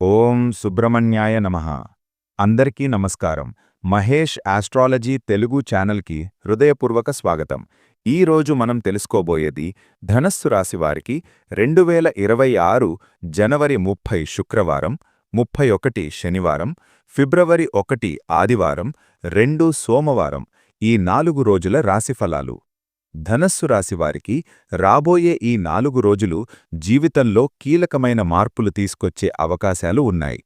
ఓం సుబ్రహ్మణ్యాయ నమః. అందరికీ నమస్కారం. మహేష్ ఆస్ట్రాలజీ తెలుగు ఛానల్కి హృదయపూర్వక స్వాగతం. ఈ రోజు మనం తెలుసుకోబోయేది ధనస్సు రాశివారికి 2026 జనవరి 30 శుక్రవారం, 31 శనివారం, ఫిబ్రవరి 1 ఆదివారం, 2 సోమవారం ఈ 4 రోజుల రాశిఫలాలు. ధనస్సు రాశివారికి రాబోయే ఈ 4 రోజులు జీవితంలో కీలకమైన మార్పులు తీసుకొచ్చే అవకాశాలు ఉన్నాయి.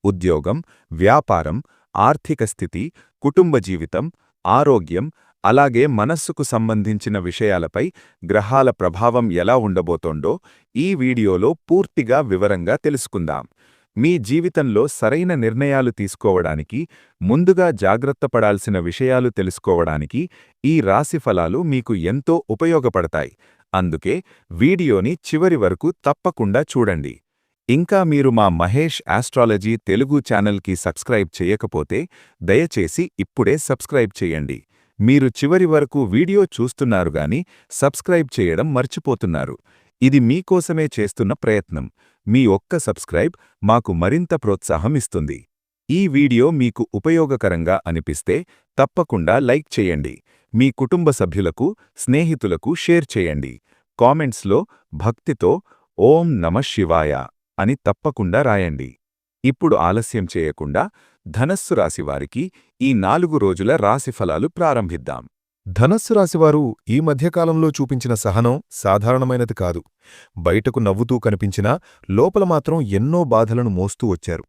ఉద్యోగం, వ్యాపారం, ఆర్థిక స్థితి, కుటుంబ జీవితం, ఆరోగ్యం, అలాగే మనస్సుకు సంబంధించిన విషయాలపై గ్రహాల ప్రభావం ఎలా ఉండబోతోందో ఈ వీడియోలో పూర్తిగా వివరంగా తెలుసుకుందాం. మీ జీవితంలో సరైన నిర్ణయాలు తీసుకోవడానికి, ముందుగా జాగ్రత్త పడాల్సిన విషయాలు తెలుసుకోవడానికి ఈ రాశిఫలాలు మీకు ఎంతో ఉపయోగపడతాయి. అందుకే వీడియోని చివరి వరకు తప్పకుండా చూడండి. ఇంకా మీరు మా మహేష్ ఆస్ట్రాలజీ తెలుగు ఛానల్కి సబ్స్క్రైబ్ చేయకపోతే దయచేసి ఇప్పుడే సబ్స్క్రైబ్ చేయండి. మీరు చివరి వరకు వీడియో చూస్తున్నారుగాని సబ్స్క్రైబ్ చేయడం మర్చిపోతున్నారు. ఇది మీకోసమే చేస్తున్న ప్రయత్నం. మీ ఒక్క సబ్స్క్రైబ్ మాకు మరింత ప్రోత్సాహం ఇస్తుంది. ఈ వీడియో మీకు ఉపయోగకరంగా అనిపిస్తే తప్పకుండా లైక్ చేయండి. మీ కుటుంబ సభ్యులకు, స్నేహితులకు షేర్ చేయండి. కామెంట్స్లో భక్తితో ఓం నమః శివాయ అని తప్పకుండా రాయండి. ఇప్పుడు ఆలస్యం చేయకుండా ధనస్సు రాశివారికి ఈ 4 రోజుల రాశిఫలాలు ప్రారంభిద్దాం. ధనస్సు రాశివారు ఈ మధ్యకాలంలో చూపించిన సహనం సాధారణమైనది కాదు. బయటకు నవ్వుతూ కనిపించినా లోపల మాత్రం ఎన్నో బాధలను మోస్తూ వచ్చారు.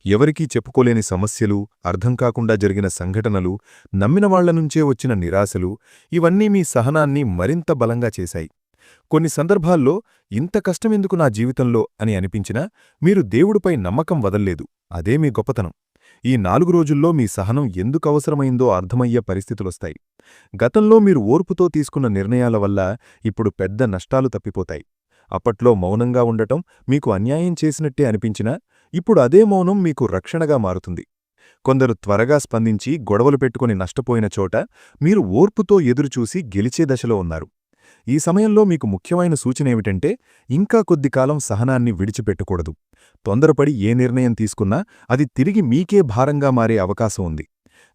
ఎవరికీ చెప్పుకోలేని సమస్యలు, అర్థం కాకుండా జరిగిన సంఘటనలు, నమ్మినవాళ్లనుంచే వచ్చిన నిరాశలు ఇవన్నీ మీ సహనాన్ని మరింత బలంగా చేశాయి. కొన్ని సందర్భాల్లో ఇంత కష్టమెందుకు నా జీవితంలో అని అనిపించినా మీరు దేవుడిపై నమ్మకం వదల్లేదు. అదే మీ గొప్పతనం. ఈ 4 రోజుల్లో మీ సహనం ఎందుకు అవసరమైందో అర్థమయ్యే పరిస్థితులొస్తాయి. గతంలో మీరు ఓర్పుతో తీసుకున్న నిర్ణయాల వల్ల ఇప్పుడు పెద్ద నష్టాలు తప్పిపోతాయి. అప్పట్లో మౌనంగా ఉండటం మీకు అన్యాయం చేసినట్టే అనిపించినా ఇప్పుడు అదే మౌనం మీకు రక్షణగా మారుతుంది. కొందరు త్వరగా స్పందించి గొడవలు పెట్టుకుని నష్టపోయిన చోట మీరు ఓర్పుతో ఎదురుచూసి గెలిచే దశలో ఉన్నారు. ఈ సమయంలో మీకు ముఖ్యమైన సూచనేమిటంటే ఇంకా కొద్దికాలం సహనాన్ని విడిచిపెట్టకూడదు. తొందరపడి ఏ నిర్ణయం తీసుకున్నా అది తిరిగి మీకే భారంగా మారే అవకాశం ఉంది.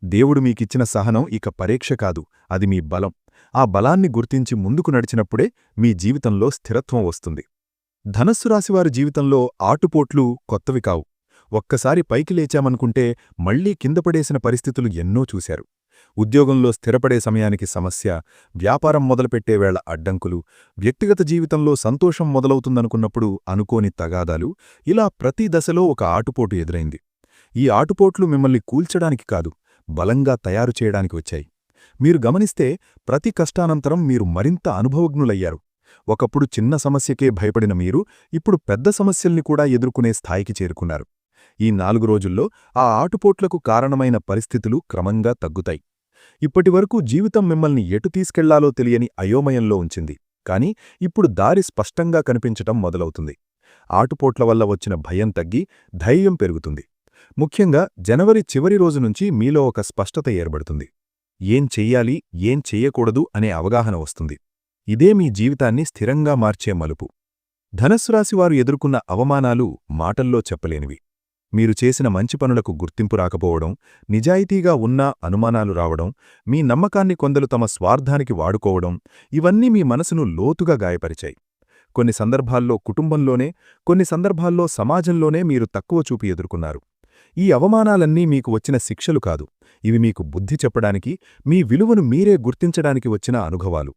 దేవుడు మీకిచ్చిన సహనం ఇక పరీక్ష కాదు, అది మీ బలం. ఆ బలాన్ని గుర్తించి ముందుకు నడిచినప్పుడే మీ జీవితంలో స్థిరత్వం వస్తుంది. ధనస్సు రాశివారి జీవితంలో ఆటుపోట్లు కొత్తవి కావు. ఒక్కసారి పైకి లేచామనుకుంటే మళ్లీ కిందపడేసిన పరిస్థితులు ఎన్నో చూశారు. ఉద్యోగంలో స్థిరపడే సమయానికి సమస్య, వ్యాపారం మొదలుపెట్టేవేళ అడ్డంకులు, వ్యక్తిగత జీవితంలో సంతోషం మొదలవుతుందనుకున్నప్పుడు అనుకోని తగాదాలు, ఇలా ప్రతి దశలో ఒక ఆటుపోటు ఎదురైంది. ఈ ఆటుపోట్లు మిమ్మల్ని కూల్చడానికి కాదు, బలంగా తయారు చేయడానికి వచ్చాయి. మీరు గమనిస్తే ప్రతి కష్టానంతరం మీరు మరింత అనుభవజ్ఞులయ్యారు. ఒకప్పుడు చిన్న సమస్యకే భయపడిన మీరు ఇప్పుడు పెద్ద సమస్యల్ని కూడా ఎదుర్కొనే స్థాయికి చేరుకున్నారు. ఈ 4 రోజుల్లో ఆ ఆటుపోట్లకు కారణమైన పరిస్థితులు క్రమంగా తగ్గుతాయి. ఇప్పటివరకు జీవితం మిమ్మల్ని ఎటు తీసుకెళ్లాలో తెలియని అయోమయంలో ఉంచింది. కాని ఇప్పుడు దారి స్పష్టంగా కనిపించటం మొదలవుతుంది. ఆటుపోట్ల వల్ల వచ్చిన భయం తగ్గి ధైర్యం పెరుగుతుంది. ముఖ్యంగా జనవరి చివరి రోజు నుంచి మీలో ఒక స్పష్టత ఏర్పడుతుంది. ఏం చెయ్యాలి, ఏం చెయ్యకూడదు అనే అవగాహన వస్తుంది. ఇదే మీ జీవితాన్ని స్థిరంగా మార్చే మలుపు. ధనస్సు రాశివారు ఎదుర్కొన్న అవమానాలు మాటల్లో చెప్పలేనివి. మీరు చేసిన మంచి పనులకు గుర్తింపు రాకపోవడం, నిజాయితీగా ఉన్నా అనుమానాలు రావడం, మీ నమ్మకాన్ని కొందరు తమ స్వార్థానికి వాడుకోవడం ఇవన్నీ మీ మనసును లోతుగా గాయపరిచాయి. కొన్ని సందర్భాల్లో కుటుంబంలోనే, కొన్ని సందర్భాల్లో సమాజంలోనే మీరు తక్కువ చూపి ఎదుర్కొన్నారు. ఈ అవమానాలన్నీ మీకు వచ్చిన శిక్షలు కాదు, ఇవి మీకు బుద్ధి చెప్పడానికి, మీ విలువను మీరే గుర్తించడానికి వచ్చిన అనుభవాలు.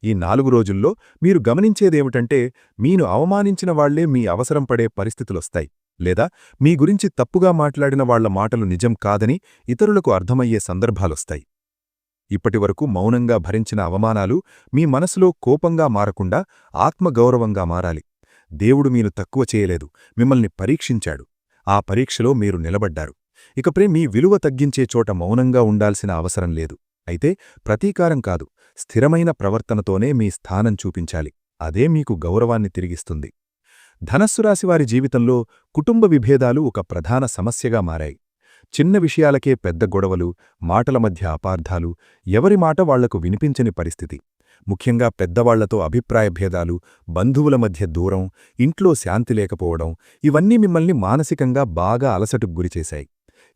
ఈ 4 రోజుల్లో మీరు గమనించేదేమిటంటే మీను అవమానించిన వాళ్లే మీ అవసరం పడే పరిస్థితులొస్తాయి. లేదా మీ గురించి తప్పుగా మాట్లాడిన వాళ్ల మాటలు నిజం కాదని ఇతరులకు అర్థమయ్యే సందర్భాలొస్తాయి. ఇప్పటివరకు మౌనంగా భరించిన అవమానాలు మీ మనసులో కోపంగా మారకుండా ఆత్మగౌరవంగా మారాలి. దేవుడు మీను తక్కువ చేయలేదు, మిమ్మల్ని పరీక్షించాడు. ఆ పరీక్షలో మీరు నిలబడ్డారు. ఇకపై మీ విలువ తగ్గించే చోట మౌనంగా ఉండాల్సిన అవసరం లేదు. అయితే ప్రతీకారం కాదు, స్థిరమైన ప్రవర్తనతోనే మీ స్థానం చూపించాలి. అదే మీకు గౌరవాన్ని తిరిగిస్తుంది. ధనస్సు రాశివారి జీవితంలో కుటుంబ విభేదాలు ఒక ప్రధాన సమస్యగా మారాయి. చిన్న విషయాలకే పెద్ద గొడవలు, మాటల మధ్య అపార్థాలు, ఎవరి మాట వాళ్లకు వినిపించని పరిస్థితి. ముఖ్యంగా పెద్దవాళ్లతో అభిప్రాయ భేదాలు, బంధువుల మధ్య దూరం, ఇంట్లో శాంతి లేకపోవడం ఇవన్నీ మిమ్మల్ని మానసికంగా బాగా అలసటకు గురిచేశాయి.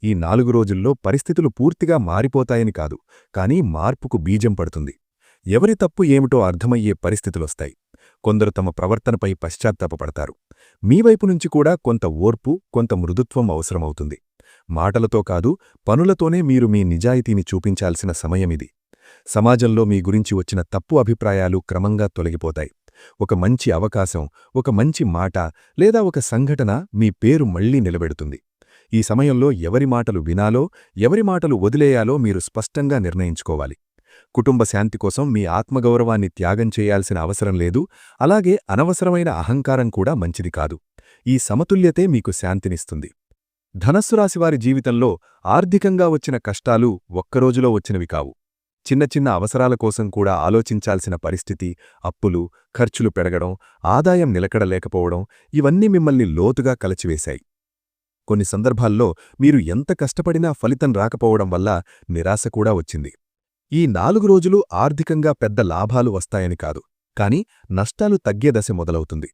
ఈ 4 రోజుల్లో పరిస్థితులు పూర్తిగా మారిపోతాయని కాదు, కానీ మార్పుకు బీజం పడుతుంది. ఎవరి తప్పు ఏమిటో అర్థమయ్యే పరిస్థితులొస్తాయి. కొందరు తమ ప్రవర్తనపై పశ్చాత్తాపపడతారు. మీ వైపు నుంచి కూడా కొంత ఓర్పు, కొంత మృదుత్వం అవసరమవుతుంది. మాటలతో కాదు, పనులతోనే మీరు మీ నిజాయితీని చూపించాల్సిన సమయమిది. సమాజంలో మీ గురించి వచ్చిన తప్పు అభిప్రాయాలు క్రమంగా తొలగిపోతాయి. ఒక మంచి అవకాశం, ఒక మంచి మాట లేదా ఒక సంఘటన మీ పేరు మళ్లీ నిలబెడుతుంది. ఈ సమయంలో ఎవరి మాటలు వినాలో, ఎవరి మాటలు వదిలేయాలో మీరు స్పష్టంగా నిర్ణయించుకోవాలి. కుటుంబ శాంతి కోసం మీ ఆత్మగౌరవాన్ని త్యాగం చేయాల్సిన అవసరం లేదు, అలాగే అనవసరమైన అహంకారం కూడా మంచిది కాదు. ఈ సమతుల్యతే మీకు శాంతినిస్తుంది. ధనస్సు రాశివారి జీవితంలో ఆర్థికంగా వచ్చిన కష్టాలు ఒక్కరోజులో వచ్చినవి కావు. చిన్న చిన్న అవసరాల కోసం కూడా ఆలోచించాల్సిన పరిస్థితి, అప్పులు, ఖర్చులు పెరగడం, ఆదాయం నిలకడలేకపోవడం ఇవన్నీ మిమ్మల్ని లోతుగా కలచివేశాయి. కొన్ని సందర్భాల్లో మీరు ఎంత కష్టపడినా ఫలితం రాకపోవడం వల్ల నిరాశ కూడా వచ్చింది. ఈ 4 రోజులు ఆర్థికంగా పెద్ద లాభాలు వస్తాయని కాదు, కాని నష్టాలు తగ్గే దశ మొదలవుతుంది.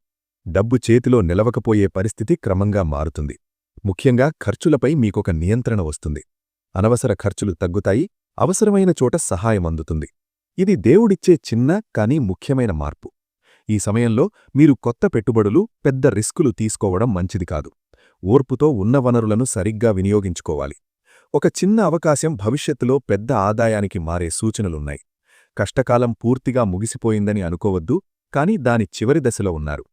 డబ్బు చేతిలో నిలవకపోయే పరిస్థితి క్రమంగా మారుతుంది. ముఖ్యంగా ఖర్చులపై మీకొక నియంత్రణ వస్తుంది. అనవసర ఖర్చులు తగ్గుతాయి, అవసరమైన చోట సహాయం అందుతుంది. ఇది దేవుడిచ్చే చిన్న కానీ ముఖ్యమైన మార్పు. ఈ సమయంలో మీరు కొత్త పెట్టుబడులు, పెద్ద రిస్కులు తీసుకోవడం మంచిది కాదు. ఓర్పుతో ఉన్న వనరులను సరిగ్గా వినియోగించుకోవాలి. ఒక చిన్న అవకాశం భవిష్యత్తులో పెద్ద ఆదాయానికి మారే సూచనలున్నాయి. కష్టకాలం పూర్తిగా ముగిసిపోయిందని అనుకోవద్దు, కాని దాని చివరి దశలో ఉన్నారు.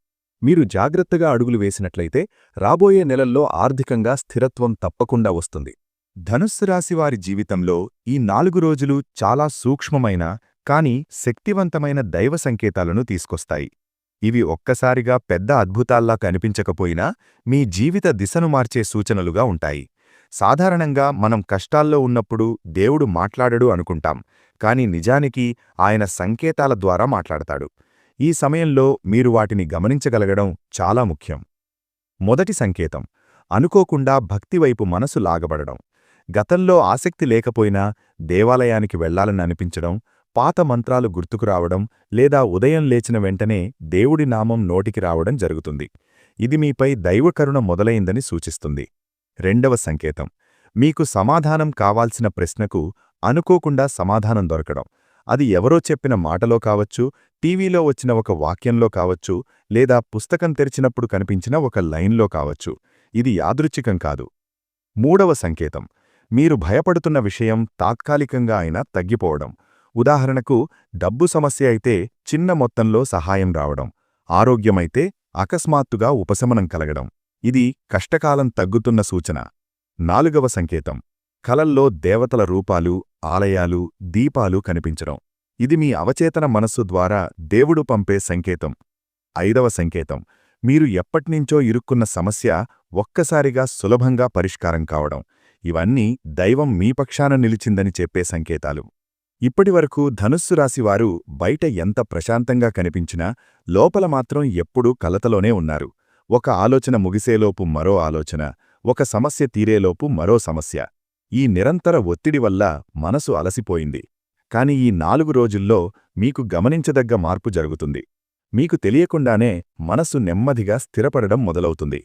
మీరు జాగ్రత్తగా అడుగులు వేసినట్లయితే రాబోయే నెలల్లో ఆర్థికంగా స్థిరత్వం తప్పకుండా వస్తుంది. ధనుస్సు రాశివారి జీవితంలో ఈ 4 రోజులు చాలా సూక్ష్మమైన కాని శక్తివంతమైన దైవ సంకేతాలను తీసుకొస్తాయి. ఇవి ఒక్కసారిగా పెద్ద అద్భుతాల్లా కనిపించకపోయినా మీ జీవిత దిశను మార్చే సూచనలుగా ఉంటాయి. సాధారణంగా మనం కష్టాల్లో ఉన్నప్పుడు దేవుడు మాట్లాడడు అనుకుంటాం, కాని నిజానికి ఆయన సంకేతాల ద్వారా మాట్లాడతాడు. ఈ సమయంలో మీరు వాటిని గమనించగలగడం చాలా ముఖ్యం. మొదటి సంకేతం, అనుకోకుండా భక్తివైపు మనసు లాగబడడం. గతంలో ఆసక్తి లేకపోయినా దేవాలయానికి వెళ్లాలని అనిపించడం, పాత మంత్రాలు గుర్తుకురావడం లేదా ఉదయం లేచిన వెంటనే దేవుడి నామం నోటికి రావడం జరుగుతుంది. ఇది మీపై దైవకరుణ మొదలైందని సూచిస్తుంది. రెండవ సంకేతం, మీకు సమాధానం కావాల్సిన ప్రశ్నకు అనుకోకుండా సమాధానం దొరకడం. అది ఎవరో చెప్పిన మాటలో కావచ్చు, టీవీలో వచ్చిన ఒక వాక్యంలో కావచ్చు, లేదా పుస్తకం తెరిచినప్పుడు కనిపించిన ఒక లైన్లో కావచ్చు. ఇది యాదృచ్ఛికం కాదు. మూడవ సంకేతం, మీరు భయపడుతున్న విషయం తాత్కాలికంగా అయినా తగ్గిపోవడం. ఉదాహరణకు డబ్బు సమస్య అయితే చిన్న మొత్తంలో సహాయం రావడం, ఆరోగ్యమైతే అకస్మాత్తుగా ఉపశమనం కలగడం. ఇది కష్టకాలం తగ్గుతున్న సూచన. నాలుగవ సంకేతం, కలల్లో దేవతల రూపాలు, ఆలయాలు, దీపాలు కనిపించడం. ఇది మీ అవచేతన మనస్సు ద్వారా దేవుడు పంపే సంకేతం. ఐదవ సంకేతం, మీరు ఎప్పటినుంచో ఇరుక్కున్న సమస్య ఒక్కసారిగా సులభంగా పరిష్కారం కావడం. ఇవన్నీ దైవం మీ పక్షాన నిలిచిందని చెప్పే సంకేతాలు. ఇప్పటివరకు ధనుస్సు రాశివారు బయట ఎంత ప్రశాంతంగా కనిపించినా లోపల మాత్రం ఎప్పుడూ కలతలోనే ఉన్నారు. ఒక ఆలోచన ముగిసేలోపు మరో ఆలోచన, ఒక సమస్య తీరేలోపు మరో సమస్య. ఈ నిరంతర ఒత్తిడి వల్ల మనసు అలసిపోయింది. కాని ఈ 4 రోజుల్లో మీకు గమనించదగ్గ మార్పు జరుగుతుంది. మీకు తెలియకుండానే మనసు నెమ్మదిగా స్థిరపడడం మొదలవుతుంది.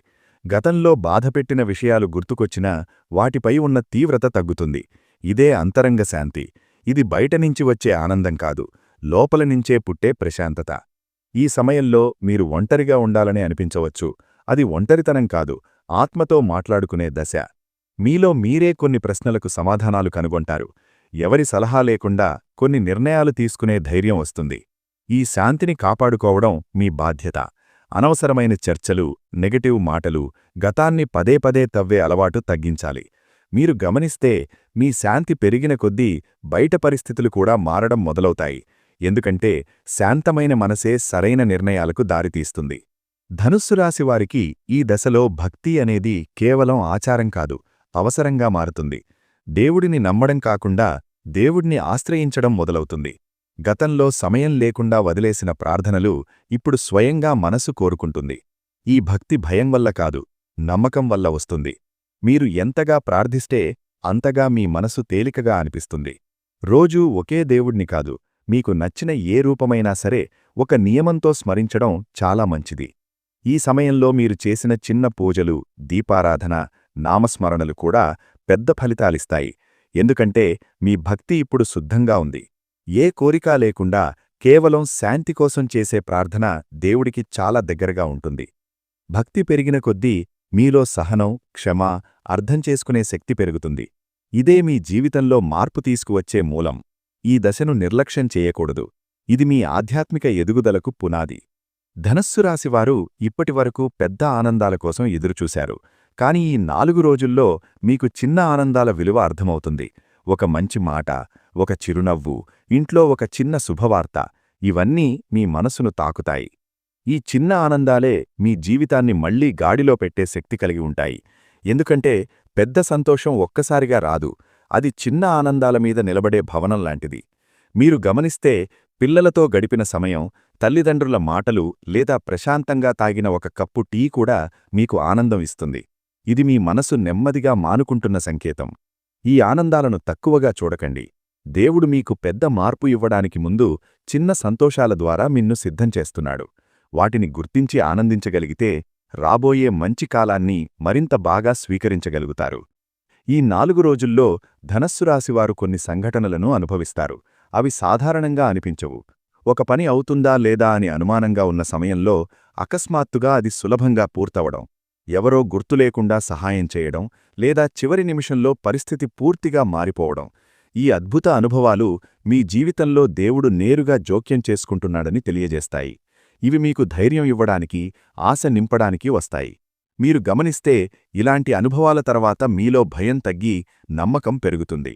గతంలో బాధపెట్టిన విషయాలు గుర్తుకొచ్చినా వాటిపై ఉన్న తీవ్రత తగ్గుతుంది. ఇదే అంతరంగ శాంతి. ఇది బయటనుంచి వచ్చే ఆనందం కాదు, లోపలనుంచే పుట్టే ప్రశాంతత. ఈ సమయంలో మీరు ఒంటరిగా ఉండాలనే అనిపించవచ్చు. అది ఒంటరితనం కాదు, ఆత్మతో మాట్లాడుకునే దశ. మీలో మీరే కొన్ని ప్రశ్నలకు సమాధానాలు కనుగొంటారు. ఎవరి సలహా లేకుండా కొన్ని నిర్ణయాలు తీసుకునే ధైర్యం వస్తుంది. ఈ శాంతిని కాపాడుకోవడం మీ బాధ్యత. అనవసరమైన చర్చలు, నెగటివ్ మాటలు, గతాన్ని పదే పదే తవ్వే అలవాటు తగ్గించాలి. మీరు గమనిస్తే మీ శాంతి పెరిగిన కొద్దీ బయట పరిస్థితులు కూడా మారడం మొదలవుతాయి. ఎందుకంటే శాంతమైన మనసే సరైన నిర్ణయాలకు దారితీస్తుంది. ధనుస్సు రాశివారికి ఈ దశలో భక్తి అనేది కేవలం ఆచారం కాదు, అవసరంగా మారుతుంది. దేవుడిని నమ్మడం కాకుండా దేవుడిని ఆశ్రయించడం మొదలవుతుంది. గతంలో సమయం లేకుండా వదిలేసిన ప్రార్థనలు ఇప్పుడు స్వయంగా మనసు కోరుకుంటుంది. ఈ భక్తి భయం వల్ల కాదు, నమ్మకం వల్ల వస్తుంది. మీరు ఎంతగా ప్రార్థిస్తే అంతగా మీ మనసు తేలికగా అనిపిస్తుంది. రోజూ ఒకే దేవుణ్ణి కాదు, మీకు నచ్చిన ఏ రూపమైనా సరే ఒక నియమంతో స్మరించడం చాలా మంచిది. ఈ సమయంలో మీరు చేసిన చిన్న పూజలు, దీపారాధన, నామస్మరణలు కూడా పెద్ద ఫలితాలిస్తాయి. ఎందుకంటే మీ భక్తి ఇప్పుడు శుద్ధంగా ఉంది. ఏ కోరికా లేకుండా కేవలం శాంతి కోసం చేసే ప్రార్థన దేవుడికి చాలా దగ్గరగా ఉంటుంది. భక్తి పెరిగిన కొద్దీ మీలో సహనం, క్షమ, అర్థం చేసుకునే శక్తి పెరుగుతుంది. ఇదే మీ జీవితంలో మార్పు తీసుకువచ్చే మూలం. ఈ దశను నిర్లక్ష్యం చేయకూడదు. ఇది మీ ఆధ్యాత్మిక ఎదుగుదలకు పునాది. ధనస్సు రాశివారు ఇప్పటివరకు పెద్ద ఆనందాల కోసం ఎదురుచూశారు. కాని ఈ 4 రోజుల్లో మీకు చిన్న ఆనందాల విలువ అర్థమవుతుంది. ఒక మంచి మాట, ఒక చిరునవ్వు, ఇంట్లో ఒక చిన్న శుభవార్త, ఇవన్నీ మీ మనసును తాకుతాయి. ఈ చిన్న ఆనందాలే మీ జీవితాన్ని మళ్లీ గాడిలో పెట్టే శక్తి కలిగి ఉంటాయి. ఎందుకంటే పెద్ద సంతోషం ఒక్కసారిగా రాదు. అది చిన్న ఆనందాల మీద నిలబడే భవనం లాంటిది. మీరు గమనిస్తే పిల్లలతో గడిపిన సమయం, తల్లిదండ్రుల మాటలు లేదా ప్రశాంతంగా తాగిన ఒక కప్పు టీ కూడా మీకు ఆనందం ఇస్తుంది. ఇది మీ మనసు నెమ్మదిగా మానుకుంటున్న సంకేతం. ఈ ఆనందాలను తక్కువగా చూడకండి. దేవుడు మీకు పెద్ద మార్పు ఇవ్వడానికి ముందు చిన్న సంతోషాల ద్వారా మిన్ను సిద్ధం చేస్తున్నాడు. వాటిని గుర్తించి ఆనందించగలిగితే రాబోయే మంచి కాలాన్ని మరింత బాగా స్వీకరించగలుగుతారు. ఈ 4 రోజుల్లో ధనస్సు రాశివారు కొన్ని సంఘటనలను అనుభవిస్తారు. అవి సాధారణంగా అనిపించవు. ఒక పని అవుతుందా లేదా అని అనుమానంగా ఉన్న సమయంలో అకస్మాత్తుగా అది సులభంగా పూర్తవడం, ఎవరో గుర్తులేకుండా సహాయం చేయడం, లేదా చివరి నిమిషంలో పరిస్థితి పూర్తిగా మారిపోవడం, ఈ అద్భుత అనుభవాలు మీ జీవితంలో దేవుడు నేరుగా జోక్యం చేసుకుంటున్నాడని తెలియజేస్తాయి. ఇవి మీకు ధైర్యం ఇవ్వడానికి, ఆశ నింపడానికి వస్తాయి. మీరు గమనిస్తే ఇలాంటి అనుభవాల తర్వాత మీలో భయం తగ్గి నమ్మకం పెరుగుతుంది.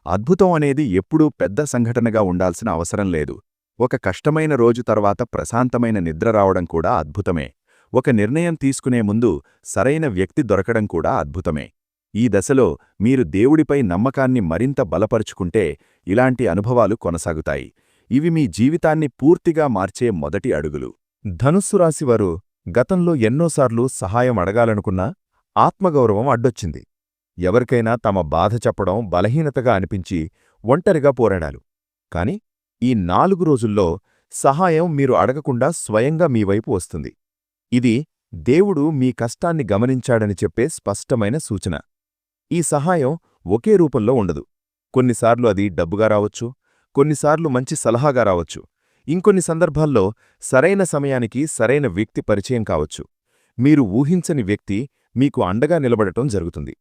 అద్భుతం అనేది ఎప్పుడూ పెద్ద సంఘటనగా ఉండాల్సిన అవసరం లేదు. ఒక కష్టమైన రోజు తర్వాత ప్రశాంతమైన నిద్ర రావడం కూడా అద్భుతమే. ఒక నిర్ణయం తీసుకునే ముందు సరైన వ్యక్తి దొరకడం కూడా అద్భుతమే. ఈ దశలో మీరు దేవుడిపై నమ్మకాన్ని మరింత బలపరుచుకుంటే ఇలాంటి అనుభవాలు కొనసాగుతాయి. ఇవి మీ జీవితాన్ని పూర్తిగా మార్చే మొదటి అడుగులు. ధనుస్సు రాశివారు గతంలో ఎన్నోసార్లు సహాయం అడగాలనుకున్నా ఆత్మగౌరవం అడ్డొచ్చింది. ఎవరికైనా తమ బాధ చెప్పడం బలహీనతగా అనిపించి ఒంటరిగా పోరాడాలు. కాని ఈ 4 రోజుల్లో సహాయం మీరు అడగకుండా స్వయంగా మీ వైపు వస్తుంది. ఇది దేవుడు మీ కష్టాన్ని గమనించాడని చెప్పే స్పష్టమైన సూచన. ఈ సహాయం ఒకే రూపంలో ఉండదు. కొన్నిసార్లు అది డబ్బుగా రావచ్చు, కొన్నిసార్లు మంచి సలహాగా రావచ్చు, ఇంకొన్ని సందర్భాల్లో సరైన సమయానికి సరైన వ్యక్తి పరిచయం కావచ్చు. మీరు ఊహించని వ్యక్తి మీకు అండగా నిలబడటం జరుగుతుంది.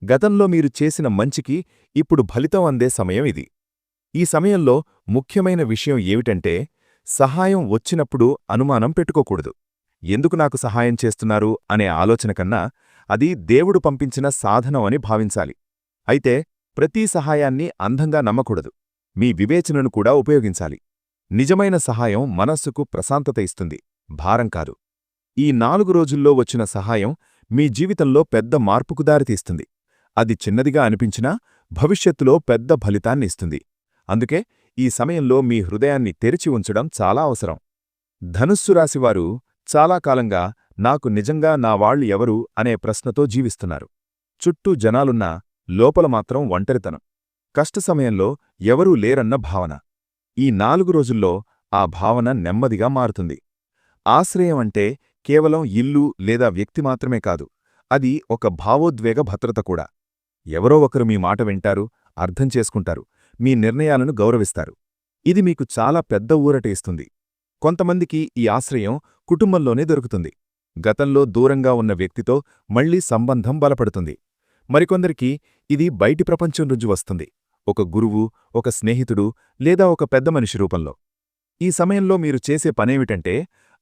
గతంలో మీరు చేసిన మంచికి ఇప్పుడు ఫలితం అందే సమయం ఇది. ఈ సమయంలో ముఖ్యమైన విషయం ఏమిటంటే, సహాయం వచ్చినప్పుడు అనుమానం పెట్టుకోకూడదు. ఎందుకు నాకు సహాయం చేస్తున్నారు అనే ఆలోచన కన్నా అది దేవుడు పంపించిన సాధనం అని భావించాలి. అయితే ప్రతి సహాయాన్ని అంధంగా నమ్మకూడదు. మీ వివేచనను కూడా ఉపయోగించాలి. నిజమైన సహాయం మనస్సుకు ప్రశాంతత ఇస్తుంది, భారం కాదు. ఈ 4 రోజుల్లో వచ్చిన సహాయం మీ జీవితంలో పెద్ద మార్పుకు దారితీస్తుంది. అది చిన్నదిగా అనిపించినా భవిష్యత్తులో పెద్ద ఫలితాన్ని ఇస్తుంది. అందుకే ఈ సమయంలో మీ హృదయాన్ని తెరిచి ఉంచడం చాలా అవసరం. ధనుస్సు రాశివారు చాలా కాలంగా నాకు నిజంగా నా వాళ్ళు ఎవరు అనే ప్రశ్నతో జీవిస్తున్నారు. చుట్టూ జనాలున్నా లోపల మాత్రం ఒంటరితనం, కష్ట సమయంలో ఎవరూ లేరన్న భావన. ఈ 4 రోజుల్లో ఆ భావన నెమ్మదిగా మారుతుంది. ఆశ్రయం అంటే కేవలం ఇల్లు లేదా వ్యక్తి మాత్రమే కాదు, అది ఒక భావోద్వేగ భద్రత కూడా. ఎవరో ఒకరు మీ మాట వింటారు, అర్థం చేసుకుంటారు, మీ నిర్ణయాలను గౌరవిస్తారు. ఇది మీకు చాలా పెద్ద ఊరట ఇస్తుంది. కొంతమందికి ఈ ఆశ్రయం కుటుంబంలోనే దొరుకుతుంది. గతంలో దూరంగా ఉన్న వ్యక్తితో మళ్లీ సంబంధం బలపడుతుంది. మరికొందరికి ఇది బయటి ప్రపంచం నుంచి వస్తుంది, ఒక గురువు, ఒక స్నేహితుడు లేదా ఒక పెద్ద మనిషి రూపంలో. ఈ సమయంలో మీరు చేసే పనేమిటంటే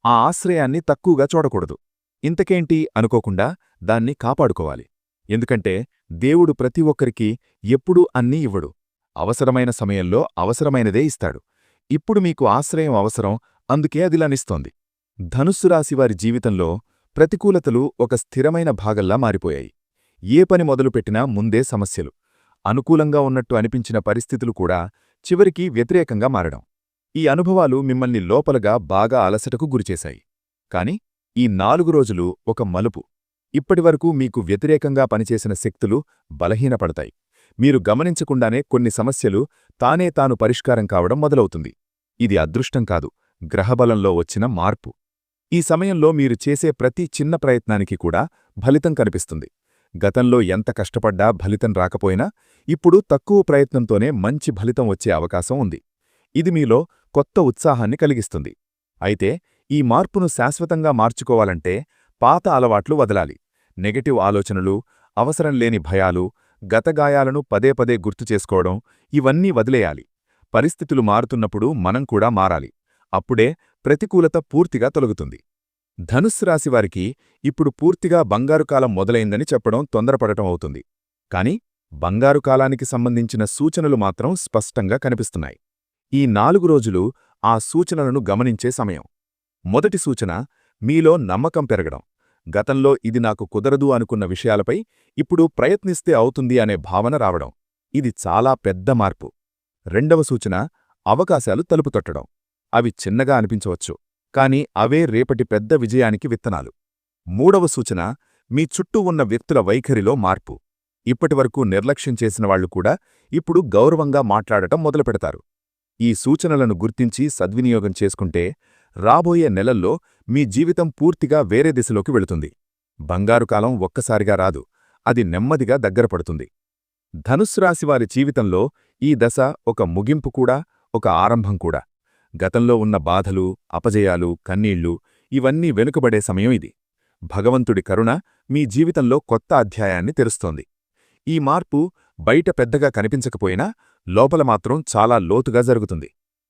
ఆ ఆశ్రయాన్ని తక్కువగా చూడకూడదు. ఇంతకేంటి అనుకోకుండా దాన్ని కాపాడుకోవాలి. ఎందుకంటే దేవుడు ప్రతి ఒక్కరికీ ఎప్పుడూ అన్నీ ఇవ్వడు. అవసరమైన సమయంలో అవసరమైనదే ఇస్తాడు. ఇప్పుడు మీకు ఆశ్రయం అవసరం, అందుకే అది లభిస్తోంది. ధనుస్సు రాశివారి జీవితంలో ప్రతికూలతలు ఒక స్థిరమైన భాగంలా మారిపోయాయి. ఏ పని మొదలుపెట్టినా ముందే సమస్యలు. అనుకూలంగా ఉన్నట్టు అనిపించిన పరిస్థితులు కూడా చివరికి వ్యతిరేకంగా మారడం. ఈ అనుభవాలు మిమ్మల్ని లోపలగా బాగా అలసటకు గురిచేశాయి. కాని ఈ 4 రోజులు ఒక మలుపు. ఇప్పటివరకు మీకు వ్యతిరేకంగా పనిచేసిన శక్తులు బలహీనపడతాయి. మీరు గమనించకుండానే కొన్ని సమస్యలు తానే తాను పరిష్కారం కావడం మొదలవుతుంది. ఇది అదృష్టం కాదు, గ్రహబలంలో వచ్చిన మార్పు. ఈ సమయంలో మీరు చేసే ప్రతి చిన్న ప్రయత్నానికి కూడా ఫలితం కనిపిస్తుంది. గతంలో ఎంత కష్టపడ్డా ఫలితం రాకపోయినా ఇప్పుడు తక్కువ ప్రయత్నంతోనే మంచి ఫలితం వచ్చే అవకాశం ఉంది. ఇది మీలో కొత్త ఉత్సాహాన్ని కలిగిస్తుంది. అయితే ఈ మార్పును శాశ్వతంగా మార్చుకోవాలంటే పాత అలవాట్లు వదలాలి. నెగటివ్ ఆలోచనలు, అవసరం లేని భయాలు, గత గాయాలను పదే పదే గుర్తుచేసుకోవడం ఇవన్నీ వదిలేయాలి. పరిస్థితులు మారుతున్నప్పుడు మనం కూడా మారాలి. అప్పుడే ప్రతికూలత పూర్తిగా తొలగుతుంది. ధనుస్సు రాశివారికి ఇప్పుడు పూర్తిగా బంగారు కాలం మొదలైందని చెప్పడం తొందరపడటం అవుతుంది. కాని బంగారు కాలానికి సంబంధించిన సూచనలు మాత్రం స్పష్టంగా కనిపిస్తున్నాయి. ఈ 4 రోజులు ఆ సూచనలను గమనించే సమయం. మొదటి సూచన, మీలో నమ్మకం పెరగడం. గతంలో ఇది నాకు కుదరదు అనుకున్న విషయాలపై ఇప్పుడు ప్రయత్నిస్తే అవుతుంది అనే భావన రావడం. ఇది చాలా పెద్ద మార్పు. రెండవ సూచన, అవకాశాలు తలుపు తొట్టడం. అవి చిన్నగా అనిపించవచ్చు, కాని అవే రేపటి పెద్ద విజయానికి విత్తనాలు. మూడవ సూచన, మీ చుట్టూ ఉన్న వ్యక్తుల వైఖరిలో మార్పు. ఇప్పటివరకు నిర్లక్ష్యం చేసినవాళ్లు కూడా ఇప్పుడు గౌరవంగా మాట్లాడటం మొదలుపెడతారు. ఈ సూచనలను గుర్తించి సద్వినియోగం చేసుకుంటే రాబోయే నెలల్లో మీ జీవితం పూర్తిగా వేరే దిశలోకి వెళుతుంది. బంగారు కాలం ఒక్కసారిగా రాదు, అది నెమ్మదిగా దగ్గరపడుతుంది. ధనుస్సు రాశివారి జీవితంలో ఈ దశ ఒక ముగింపు కూడా, ఒక ఆరంభం కూడా. గతంలో ఉన్న బాధలు, అపజయాలు, కన్నీళ్లు ఇవన్నీ వెనుకబడే సమయం ఇది. భగవంతుడి కరుణ మీ జీవితంలో కొత్త అధ్యాయాన్ని తెరుస్తోంది. ఈ మార్పు బయట పెద్దగా కనిపించకపోయినా లోపల మాత్రం చాలా లోతుగా జరుగుతుంది.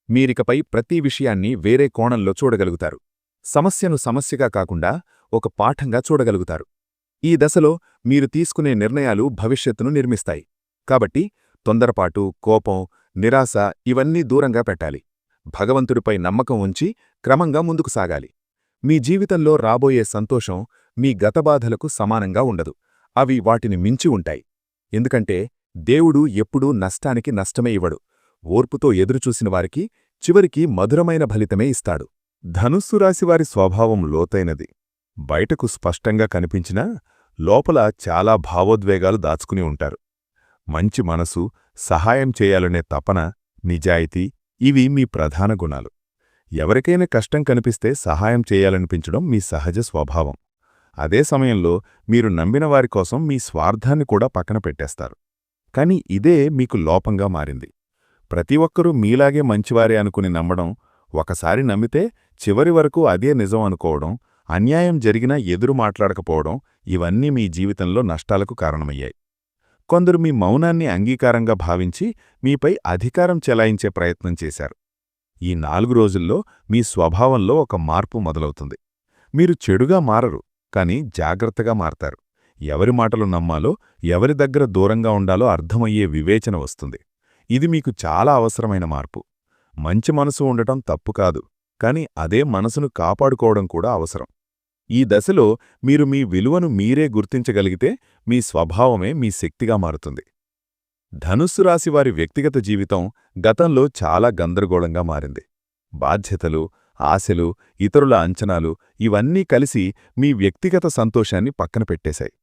మీరికపై ప్రతి విషయాన్ని వేరే కోణంలో చూడగలుగుతారు. సమస్యను సమస్యగా కాకుండా ఒక పాఠంగా చూడగలుగుతారు. ఈ దశలో మీరు తీసుకునే నిర్ణయాలు భవిష్యత్తును నిర్మిస్తాయి. కాబట్టి తొందరపాటు, కోపం, నిరాశ ఇవన్నీ దూరంగా పెట్టాలి. భగవంతుడిపై నమ్మకం ఉంచి క్రమంగా ముందుకు సాగాలి. మీ జీవితంలో రాబోయే సంతోషం మీ గత బాధలకు సమానంగా ఉండదు. అవి వాటిని మించి ఉంటాయి. ఎందుకంటే దేవుడు ఎప్పుడూ నష్టానికి నష్టమే ఇవ్వడు. ఓర్పుతో ఎదురుచూసిన వారికి చివరికి మధురమైన ఫలితమే ఇస్తాడు. ధనుస్సు రాశివారి స్వభావం లోతైనది. బయటకు స్పష్టంగా కనిపించినా లోపల చాలా భావోద్వేగాలు దాచుకుని ఉంటారు. మంచి మనసు, సహాయం చేయాలనే తపన, నిజాయితీ ఇవి మీ ప్రధాన గుణాలు. ఎవరికైనా కష్టం కనిపిస్తే సహాయం చేయాలనిపించడం మీ సహజ స్వభావం. అదే సమయంలో మీరు నమ్మిన వారి కోసం మీ స్వార్థాన్ని కూడా పక్కన పెట్టేస్తారు. కాని ఇదే మీకు లోపంగా మారింది. ప్రతి ఒక్కరూ మీలాగే మంచివారే అనుకుని నమ్మడం, ఒకసారి నమ్మితే చివరి వరకు అదే నిజం అనుకోవడం, అన్యాయం జరిగినా ఎదురు మాట్లాడకపోవడం ఇవన్నీ మీ జీవితంలో నష్టాలకు కారణమయ్యాయి. కొందరు మీ మౌనాన్ని అంగీకారంగా భావించి మీపై అధికారం చెలాయించే ప్రయత్నం చేశారు. ఈ 4 రోజుల్లో మీ స్వభావంలో ఒక మార్పు మొదలవుతుంది. మీరు చెడుగా మారరు, కాని జాగ్రత్తగా మారతారు. ఎవరి మాటలు నమ్మాలో, ఎవరి దగ్గర దూరంగా ఉండాలో అర్థమయ్యే వివేచన వస్తుంది. ఇది మీకు చాలా అవసరమైన మార్పు. మంచి మనసు ఉండటం తప్పు కాదు, కాని అదే మనసును కాపాడుకోవడం కూడా అవసరం. ఈ దశలో మీరు మీ విలువను మీరే గుర్తించగలిగితే మీ స్వభావమే మీ శక్తిగా మారుతుంది. ధనుస్సు రాశివారి వ్యక్తిగత జీవితం గతంలో చాలా గందరగోళంగా మారింది. బాధ్యతలు, ఆశలు, ఇతరుల అంచనాలు ఇవన్నీ కలిసి మీ వ్యక్తిగత సంతోషాన్ని పక్కన పెట్టేశాయి.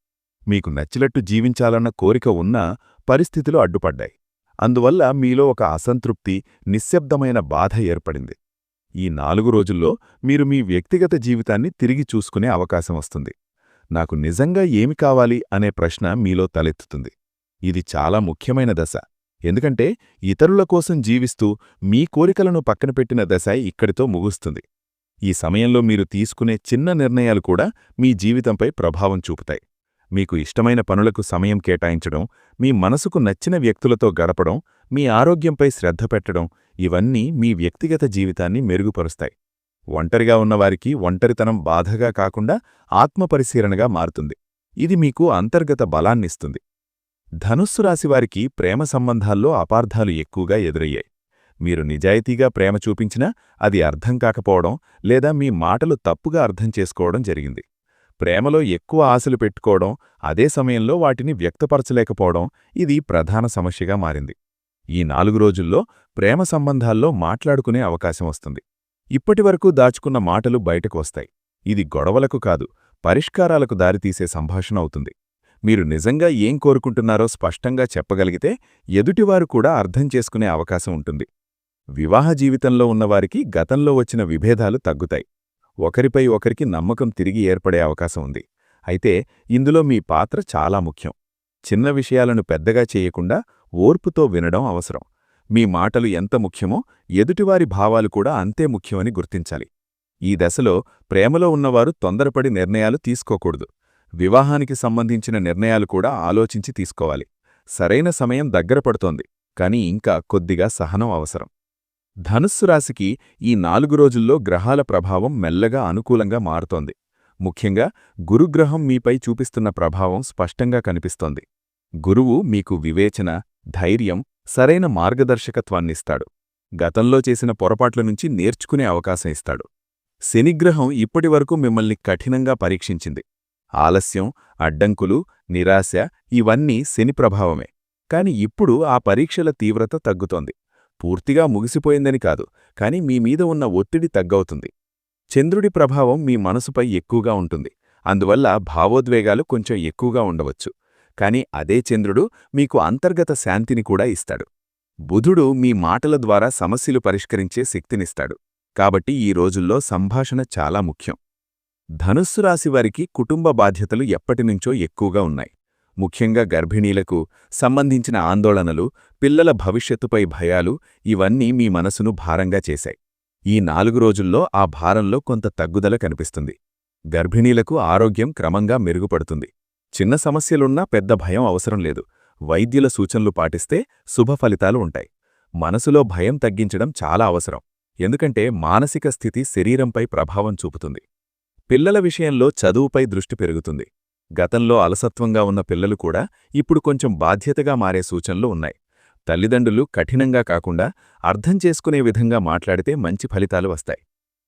మీకు నచ్చినట్టు జీవించాలన్న కోరిక ఉన్నా పరిస్థితులు అడ్డుపడ్డాయి. అందువల్ల మీలో ఒక అసంతృప్తి, నిశ్శబ్దమైన బాధ ఏర్పడింది. ఈ 4 రోజుల్లో మీరు మీ వ్యక్తిగత జీవితాన్ని తిరిగి చూసుకునే అవకాశం వస్తుంది. నాకు నిజంగా ఏమి కావాలి అనే ప్రశ్న మీలో తలెత్తుతుంది. ఇది చాలా ముఖ్యమైన దశ. ఎందుకంటే ఇతరుల కోసం జీవిస్తూ మీ కోరికలను పక్కనపెట్టిన దశ ఇక్కడితో ముగుస్తుంది. ఈ సమయంలో మీరు తీసుకునే చిన్న నిర్ణయాలు కూడా మీ జీవితంపై ప్రభావం చూపుతాయి. మీకు ఇష్టమైన పనులకు సమయం కేటాయించడం, మీ మనసుకు నచ్చిన వ్యక్తులతో గడపడం, మీ ఆరోగ్యంపై శ్రద్ధ పెట్టడం ఇవన్నీ మీ వ్యక్తిగత జీవితాన్ని మెరుగుపరుస్తాయి. ఒంటరిగా ఉన్నవారికి ఒంటరితనం బాధగా కాకుండా ఆత్మపరిశీలనగా మారుతుంది. ఇది మీకు అంతర్గత బలాన్నిస్తుంది. ధనుస్సు రాశివారికి ప్రేమ సంబంధాల్లో అపార్థాలు ఎక్కువగా ఎదురయ్యాయి. మీరు నిజాయితీగా ప్రేమ చూపించినా అది అర్థం కాకపోవడం లేదా మీ మాటలు తప్పుగా అర్థం చేసుకోవడం జరిగింది. ప్రేమలో ఎక్కువ ఆశలు పెట్టుకోవడం, అదే సమయంలో వాటిని వ్యక్తపరచలేకపోవడం ఇది ప్రధాన సమస్యగా మారింది. ఈ 4 రోజుల్లో ప్రేమ సంబంధాల్లో మాట్లాడుకునే అవకాశం వస్తుంది. ఇప్పటివరకు దాచుకున్న మాటలు బయటకు వస్తాయి. ఇది గొడవలకు కాదు, పరిష్కారాలకు దారితీసే సంభాషణ అవుతుంది. మీరు నిజంగా ఏం కోరుకుంటున్నారో స్పష్టంగా చెప్పగలిగితే ఎదుటివారు కూడా అర్థం చేసుకునే అవకాశం ఉంటుంది. వివాహ జీవితంలో ఉన్నవారికి గతంలో వచ్చిన విభేదాలు తగ్గుతాయి. ఒకరిపై ఒకరికి నమ్మకం తిరిగి ఏర్పడే అవకాశం ఉంది. అయితే ఇందులో మీ పాత్ర చాలా ముఖ్యం. చిన్న విషయాలను పెద్దగా చేయకుండా ఓర్పుతో వినడం అవసరం. మీ మాటలు ఎంత ముఖ్యమో ఎదుటివారి భావాలు కూడా అంతే ముఖ్యమని గుర్తించాలి. ఈ దశలో ప్రేమలో ఉన్నవారు తొందరపడి నిర్ణయాలు తీసుకోకూడదు. వివాహానికి సంబంధించిన నిర్ణయాలు కూడా ఆలోచించి తీసుకోవాలి. సరైన సమయం దగ్గర పడుతోంది, కానీ ఇంకా కొద్దిగా సహనం అవసరం. ధనుస్సు రాశికి ఈ 4 రోజుల్లో గ్రహాల ప్రభావం మెల్లగా అనుకూలంగా మారుతోంది. ముఖ్యంగా గురుగ్రహం మీపై చూపిస్తున్న ప్రభావం స్పష్టంగా కనిపిస్తోంది. గురువు మీకు వివేచన, ధైర్యం, సరైన మార్గదర్శకత్వాన్నిస్తాడు. గతంలో చేసిన పొరపాట్ల నుంచి నేర్చుకునే అవకాశం ఇస్తాడు. శనిగ్రహం ఇప్పటివరకు మిమ్మల్ని కఠినంగా పరీక్షించింది. ఆలస్యం, అడ్డంకులు, నిరాశ ఇవన్నీ శని ప్రభావమే. కాని ఇప్పుడు ఆ పరీక్షల తీవ్రత తగ్గుతోంది. పూర్తిగా ముగిసిపోయిందని కాదు, కాని మీమీద ఉన్న ఒత్తిడి తగ్గవుతుంది. చంద్రుడి ప్రభావం మీ మనసుపై ఎక్కువగా ఉంటుంది. అందువల్ల భావోద్వేగాలు కొంచెం ఎక్కువగా ఉండవచ్చు. కాని అదే చంద్రుడు మీకు అంతర్గత శాంతిని కూడా ఇస్తాడు. బుధుడు మీ మాటల ద్వారా సమస్యలు పరిష్కరించే శక్తినిస్తాడు. కాబట్టి ఈ రోజుల్లో సంభాషణ చాలా ముఖ్యం. ధనుస్సు రాశివారికి కుటుంబ బాధ్యతలు ఎప్పటినుంచో ఎక్కువగా ఉన్నాయి. ముఖ్యంగా గర్భిణీలకు సంబంధించిన ఆందోళనలు, పిల్లల భవిష్యత్తుపై భయాలు ఇవన్నీ మీ మనసును భారంగా చేశాయి. ఈ 4 రోజుల్లో ఆ భారంలో కొంత తగ్గుదల కనిపిస్తుంది. గర్భిణీలకు ఆరోగ్యం క్రమంగా మెరుగుపడుతుంది. చిన్న సమస్యలున్నా పెద్ద భయం అవసరం లేదు. వైద్యుల సూచనలు పాటిస్తే శుభ ఫలితాలు ఉంటాయి. మనసులో భయం తగ్గించడం చాలా అవసరం. ఎందుకంటే మానసిక స్థితి శరీరంపై ప్రభావం చూపుతుంది. పిల్లల విషయంలో చదువుపై దృష్టి పెరుగుతుంది. గతంలో అలసత్వంగా ఉన్న పిల్లలు కూడా ఇప్పుడు కొంచెం బాధ్యతగా మారే సూచనలు ఉన్నాయి. తల్లిదండ్రులు కఠినంగా కాకుండా అర్థం చేసుకునే విధంగా మాట్లాడితే మంచి ఫలితాలు వస్తాయి.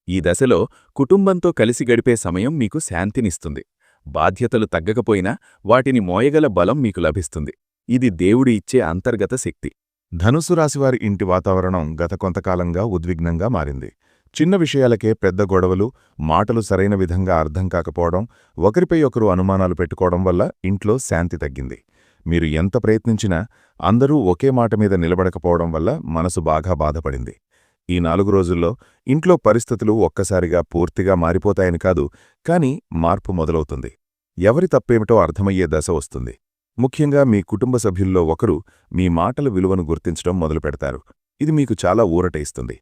ఈ దశలో కుటుంబంతో కలిసి గడిపే సమయం మీకు శాంతినిస్తుంది. బాధ్యతలు తగ్గకపోయినా వాటిని మోయగల బలం మీకు లభిస్తుంది. ఇది దేవుడి ఇచ్చే అంతర్గత శక్తి. ధనుసు రాశివారి ఇంటి వాతావరణం గత కొంతకాలంగా ఉద్విగ్నంగా మారింది. చిన్న విషయాలకే పెద్ద గొడవలు, మాటలు సరైన విధంగా అర్థం కాకపోవడం, ఒకరిపై ఒకరు అనుమానాలు పెట్టుకోవడం వల్ల ఇంట్లో శాంతి తగ్గింది. మీరు ఎంత ప్రయత్నించినా అందరూ ఒకే మాట మీద నిలబడకపోవడం వల్ల మనసు బాగా బాధపడింది. ఈ 4 రోజుల్లో ఇంట్లో పరిస్థితులు ఒక్కసారిగా పూర్తిగా మారిపోతాయని కాదు, కానీ మార్పు మొదలవుతుంది. ఎవరి తప్పేమిటో అర్థమయ్యే దశ వస్తుంది. ముఖ్యంగా మీ కుటుంబ సభ్యుల్లో ఒకరు మీ మాటల విలువను గుర్తించడం మొదలుపెడతారు. ఇది మీకు చాలా ఊరట ఇస్తుంది.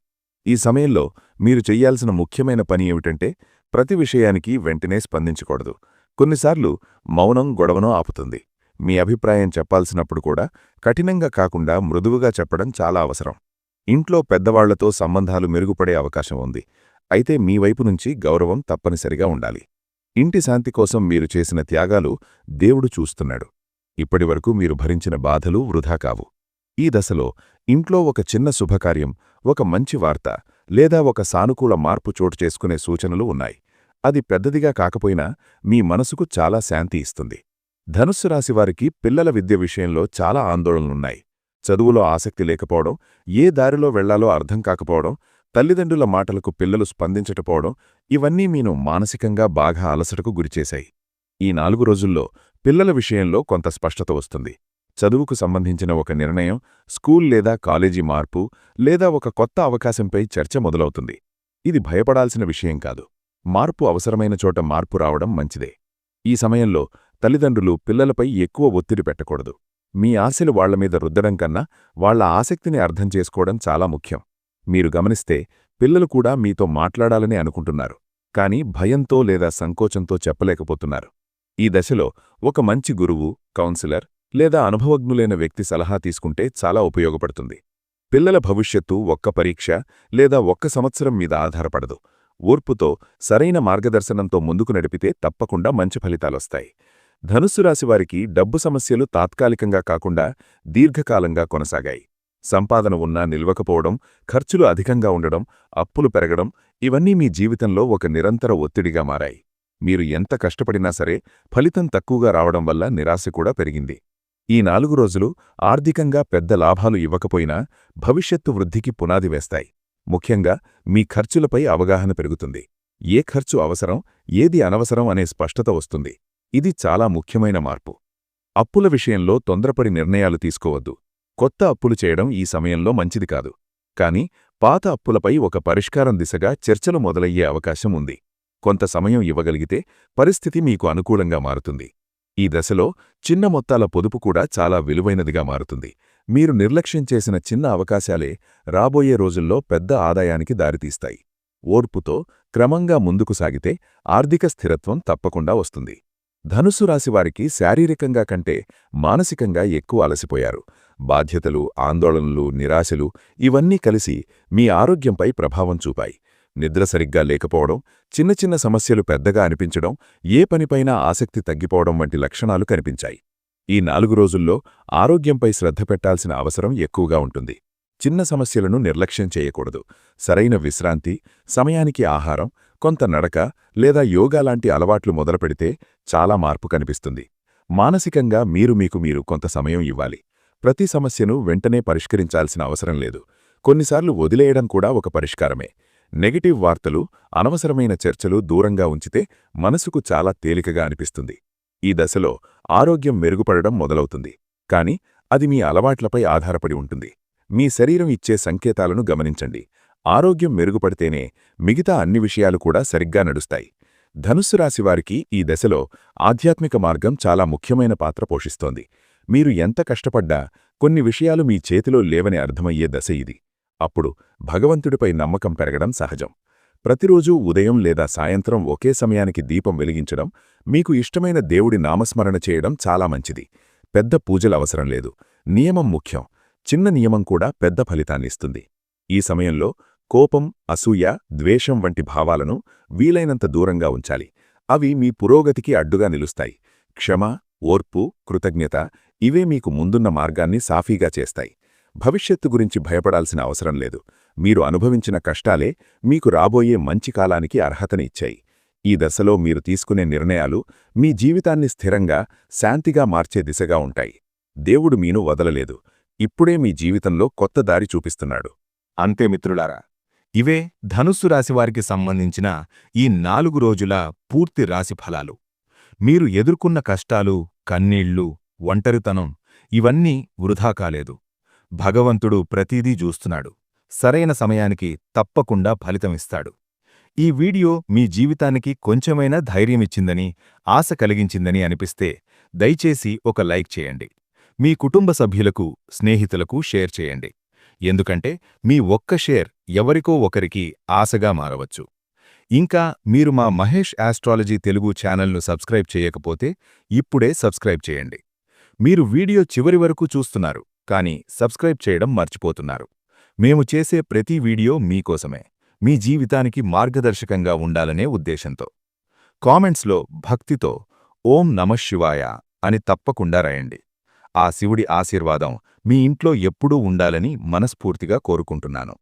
ఈ సమయంలో మీరు చెయ్యాల్సిన ముఖ్యమైన పని ఏమిటంటే, ప్రతి విషయానికి వెంటనే స్పందించకూడదు. కొన్నిసార్లు మౌనం గొడవను ఆపుతుంది. మీ అభిప్రాయం చెప్పాల్సినప్పుడు కూడా కఠినంగా కాకుండా మృదువుగా చెప్పడం చాలా అవసరం. ఇంట్లో పెద్దవాళ్లతో సంబంధాలు మెరుగుపడే అవకాశం ఉంది. అయితే మీ వైపు నుంచి గౌరవం తప్పనిసరిగా ఉండాలి. ఇంటి శాంతి కోసం మీరు చేసిన త్యాగాలు దేవుడు చూస్తున్నాడు. ఇప్పటివరకు మీరు భరించిన బాధలు వృధా కావు. ఈ దశలో ఇంట్లో ఒక చిన్న శుభకార్యం, ఒక మంచి వార్త లేదా ఒక సానుకూల మార్పు చోటు చేసుకునే సూచనలు ఉన్నాయి. అది పెద్దదిగా కాకపోయినా మీ మనసుకు చాలా శాంతి ఇస్తుంది. ధనుస్సు రాశివారికి పిల్లల విద్య విషయంలో చాలా ఆందోళనలున్నాయి. చదువులో ఆసక్తి లేకపోవడం, ఏ దారిలో వెళ్లాలో అర్థం కాకపోవడం, తల్లిదండ్రుల మాటలకు పిల్లలు స్పందించకపోవడం ఇవన్నీ మీను మానసికంగా బాగా అలసటకు గురిచేశాయి. ఈ 4 రోజుల్లో పిల్లల విషయంలో కొంత స్పష్టత వస్తుంది. చదువుకు సంబంధించిన ఒక నిర్ణయం, స్కూల్ లేదా కాలేజీ మార్పు, లేదా ఒక కొత్త అవకాశంపై చర్చ మొదలవుతుంది. ఇది భయపడాల్సిన విషయం కాదు. మార్పు అవసరమైన చోట మార్పు రావడం మంచిదే. ఈ సమయంలో తల్లిదండ్రులు పిల్లలపై ఎక్కువ ఒత్తిడి పెట్టకూడదు. మీ ఆశలు వాళ్లమీద రుద్దడం కన్నా వాళ్ల ఆసక్తిని అర్థం చేసుకోవడం చాలా ముఖ్యం. మీరు గమనిస్తే పిల్లలు కూడా మీతో మాట్లాడాలని అనుకుంటున్నారు, కానీ భయంతో లేదా సంకోచంతో చెప్పలేకపోతున్నారు. ఈ దశలో ఒక మంచి గురువు, కౌన్సిలర్ లేదా అనుభవజ్ఞులైన వ్యక్తి సలహా తీసుకుంటే చాలా ఉపయోగపడుతుంది. పిల్లల భవిష్యత్తు ఒక్క పరీక్ష లేదా ఒక్క సంవత్సరం మీద ఆధారపడదు. ఓర్పుతో, సరైన మార్గదర్శనంతో ముందుకు నడిపితే తప్పకుండా మంచి ఫలితాలొస్తాయి. ధనుస్సు రాశివారికి డబ్బు సమస్యలు తాత్కాలికంగా కాకుండా దీర్ఘకాలంగా కొనసాగాయి. సంపాదన ఉన్నా నిల్వకపోవడం, ఖర్చులు అధికంగా ఉండడం, అప్పులు పెరగడం ఇవన్నీ మీ జీవితంలో ఒక నిరంతర ఒత్తిడిగా మారాయి. మీరు ఎంత కష్టపడినా సరే ఫలితం తక్కువగా రావడం వల్ల నిరాశ కూడా పెరిగింది. ఈ 4 రోజులు ఆర్థికంగా పెద్ద లాభాలు ఇవ్వకపోయినా భవిష్యత్తు వృద్ధికి పునాది వేస్తాయి. ముఖ్యంగా మీ ఖర్చులపై అవగాహన పెరుగుతుంది. ఏ ఖర్చు అవసరం, ఏది అనవసరం అనే స్పష్టత వస్తుంది. ఇది చాలా ముఖ్యమైన మార్పు. అప్పుల విషయంలో తొందరపడి నిర్ణయాలు తీసుకోవద్దు. కొత్త అప్పులు చేయడం ఈ సమయంలో మంచిది కాదు. కాని పాత అప్పులపై ఒక పరిష్కారం దిశగా చర్చలు మొదలయ్యే అవకాశం ఉంది. కొంత సమయం ఇవ్వగలిగితే పరిస్థితి మీకు అనుకూలంగా మారుతుంది. ఈ దశలో చిన్న మొత్తాల పొదుపు కూడా చాలా విలువైనదిగా మారుతుంది. మీరు నిర్లక్ష్యం చేసిన చిన్న అవకాశాలే రాబోయే రోజుల్లో పెద్ద ఆదాయానికి దారితీస్తాయి. ఓర్పుతో క్రమంగా ముందుకు సాగితే ఆర్థిక స్థిరత్వం తప్పకుండా వస్తుంది. ధనుస్సు రాశివారికి శారీరకంగా కంటే మానసికంగా ఎక్కువ అలసిపోయారు. బాధ్యతలు, ఆందోళనలు, నిరాశలు ఇవన్నీ కలిసి మీ ఆరోగ్యంపై ప్రభావం చూపాయి. నిద్ర సరిగ్గా లేకపోవడం, చిన్న చిన్న సమస్యలు పెద్దగా అనిపించడం, ఏ పనిపైనా ఆసక్తి తగ్గిపోవడం వంటి లక్షణాలు కనిపించాయి. ఈ 4 రోజుల్లో ఆరోగ్యంపై శ్రద్ధ పెట్టాల్సిన అవసరం ఎక్కువగా ఉంటుంది. చిన్న సమస్యలను నిర్లక్ష్యం చేయకూడదు. సరైన విశ్రాంతి, సమయానికి ఆహారం, కొంత నడక లేదా యోగా లాంటి అలవాట్లు మొదలుపెడితే చాలా మార్పు కనిపిస్తుంది. మానసికంగా మీరు కొంత సమయం ఇవ్వాలి. ప్రతి సమస్యను వెంటనే పరిష్కరించాల్సిన అవసరం లేదు. కొన్నిసార్లు వదిలేయడం కూడా ఒక పరిష్కారమే. నెగటివ్ వార్తలు, అనవసరమైన చర్చలు దూరంగా ఉంచితే మనసుకు చాలా తేలికగా అనిపిస్తుంది. ఈ దశలో ఆరోగ్యం మెరుగుపడడం మొదలవుతుంది. కాని అది మీ అలవాట్లపై ఆధారపడి ఉంటుంది. మీ శరీరం ఇచ్చే సంకేతాలను గమనించండి. ఆరోగ్యం మెరుగుపడితేనే మిగతా అన్ని విషయాలు కూడా సరిగ్గా నడుస్తాయి. ధనుస్సు రాశివారికి ఈ దశలో ఆధ్యాత్మిక మార్గం చాలా ముఖ్యమైన పాత్ర పోషిస్తోంది. మీరు ఎంత కష్టపడ్డా కొన్ని విషయాలు మీ చేతిలో లేవని అర్థమయ్యే దశ ఇది. అప్పుడు భగవంతుడిపై నమ్మకం పెరగడం సహజం. ప్రతిరోజూ ఉదయం లేదా సాయంత్రం ఒకే సమయానికి దీపం వెలిగించడం, మీకు ఇష్టమైన దేవుడి నామస్మరణ చేయడం చాలా మంచిది. పెద్ద పూజలవసరం లేదు. నియమం ముఖ్యం. చిన్న నియమం కూడా పెద్ద ఫలితాన్నిస్తుంది. ఈ సమయంలో కోపం, అసూయ, ద్వేషం వంటి భావాలను వీలైనంత దూరంగా ఉంచాలి. అవి మీ పురోగతికి అడ్డుగా నిలుస్తాయి. క్షమ, ఓర్పు, కృతజ్ఞత ఇవే మీకు ముందున్న మార్గాన్ని సాఫీగా చేస్తాయి. భవిష్యత్తు గురించి భయపడాల్సిన అవసరం లేదు. మీరు అనుభవించిన కష్టాలే మీకు రాబోయే మంచి కాలానికి అర్హతని ఇచ్చాయి. ఈ దశలో మీరు తీసుకునే నిర్ణయాలు మీ జీవితాన్ని స్థిరంగా, శాంతిగా మార్చే దిశగా ఉంటాయి. దేవుడు మీను వదలలేదు. ఇప్పుడే మీ జీవితంలో కొత్త దారి చూపిస్తున్నాడు. అంతే మిత్రులారా, ఇవే ధనుస్సు రాశివారికి సంబంధించిన ఈ 4 రోజుల పూర్తి రాశి ఫలాలు. మీరు ఎదుర్కొన్న కష్టాలు, కన్నీళ్లు, ఒంటరితనం ఇవన్నీ వృధా కాలేదు. భగవంతుడు ప్రతిదీ చూస్తున్నాడు. సరైన సమయానికి తప్పకుండా ఫలితమిస్తాడు. ఈ వీడియో మీ జీవితానికి కొంచెమైనా ధైర్యమిచ్చిందని, ఆశ కలిగించిందని అనిపిస్తే దయచేసి ఒక లైక్ చేయండి. మీ కుటుంబ సభ్యులకు, స్నేహితులకు షేర్ చేయండి. ఎందుకంటే మీ ఒక్క షేర్ ఎవరికో ఒకరికి ఆశగా మారవచ్చు. ఇంకా మీరు మా మహేష్ ఆస్ట్రాలజీ తెలుగు ఛానల్ను సబ్స్క్రైబ్ చేయకపోతే ఇప్పుడే సబ్స్క్రైబ్ చేయండి. మీరు వీడియో చివరి వరకు చూస్తున్నారు, కానీ సబ్స్క్రైబ్ చేయడం మర్చిపోతున్నారు. మేము చేసే ప్రతి వీడియో మీకోసమే, మీ జీవితానికి మార్గదర్శకంగా ఉండాలనే ఉద్దేశంతో. కామెంట్స్లో భక్తితో ఓం నమఃశివాయ అని తప్పకుండా రాయండి. ఆ శివుడి ఆశీర్వాదం మీ ఇంట్లో ఎప్పుడూ ఉండాలని మనస్ఫూర్తిగా కోరుకుంటున్నాను.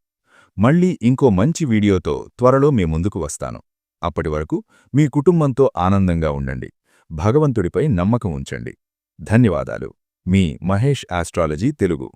మళ్ళీ ఇంకో మంచి వీడియోతో త్వరలో మీ ముందుకు వస్తాను. అప్పటివరకు మీ కుటుంబంతో ఆనందంగా ఉండండి. భగవంతుడిపై నమ్మకం ఉంచండి. ధన్యవాదాలు. మీ మహేష్ ఆస్ట్రాలజీ తెలుగు.